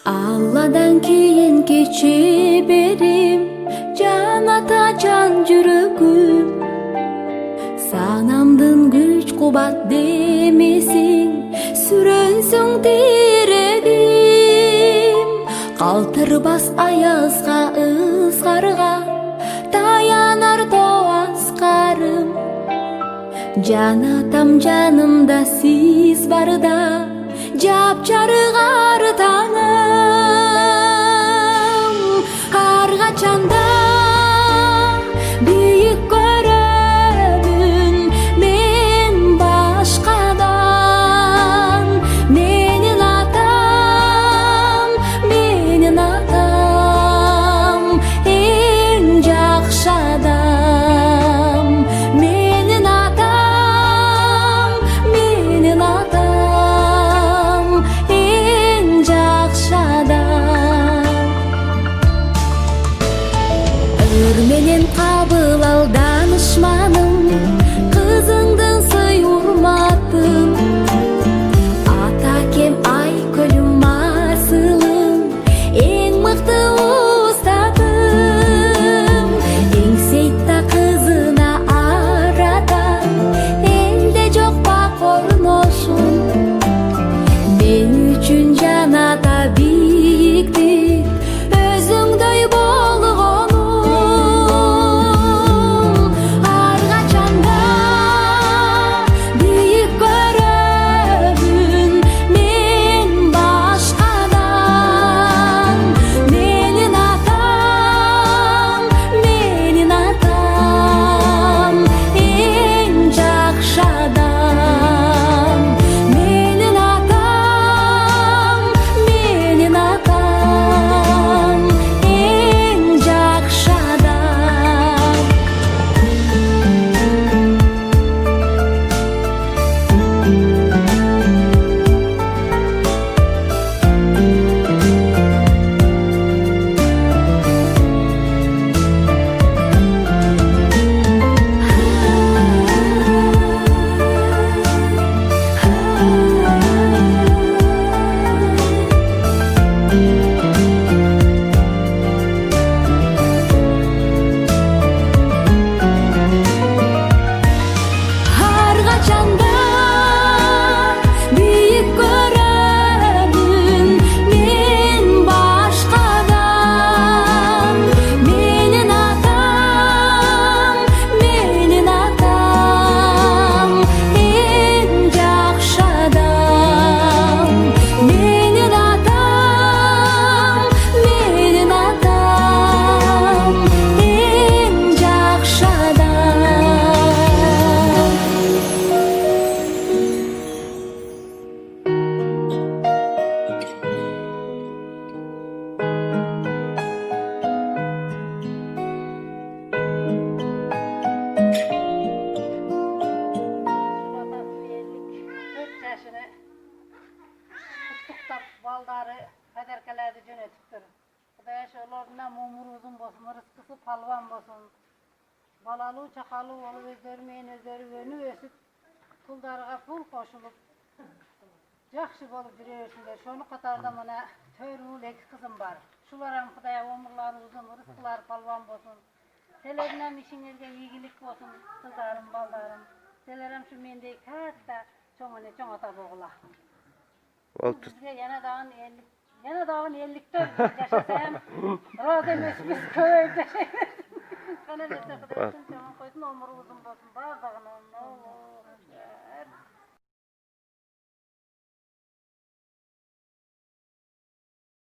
Алладан кейін кече берем, жан ата жан жүрөгүм. Санамдын күч кубат демесең, сүрөнсөң тирегим. Калтырбас аязга ызгарга, таянар тоас карым. Жан атам жанымда сиз барда, жапжарыгар таңым. Ар качанда бийик көрөмүн мен башкадан. Менин атам эң жакшы адам. Менин атам эң жакшы адам. Ыр менен кабыл ал данышманым, кызыңдын сый урматын. Ата кем айкөлүм асылым, эң мыкты устатым. Эң сейтта кызына арата, элде жок ба корношун. Мен үчүн жан ата бийиктик, өзүңдөй болгонум. Ар качанда бийик көрөмүн мен башкадан. Менин атам эң жакшы адам. Менин атам эң жакшы адам. Ар качанда бийик көрөмүн мен башкадан. Менин атам эң жакшы адам. Менин атам эң жакшы адам. Жашыны куттуктап балдары кадеркелерди жөнөтүптүр. Кудай ошолордун өмүрү узун болсун, рызкысы палван болсун. Балалуу чакалуу болуп өздөрү менен өздөрү өнүп өсүп, пулдарга пул кошулуп, жакшы болуп жүрө берсиндер. Шону катарда мына 4 уул 2 кызым бар. Шуларым Кудай өмүрлөрү узун, рызкылары палван болсун. Силердин ишиңерге ийгилик болсун, кыздарым, балдарым. Силерим ушу мендей катта чоң ата болгула. Бизге yana dağın 50'te yaşasam, razı emesimiz köy yaşayız. Kana neyse Kuday'ın çoğun koysun, ömrü uzun olsun, bazılarının ne olur.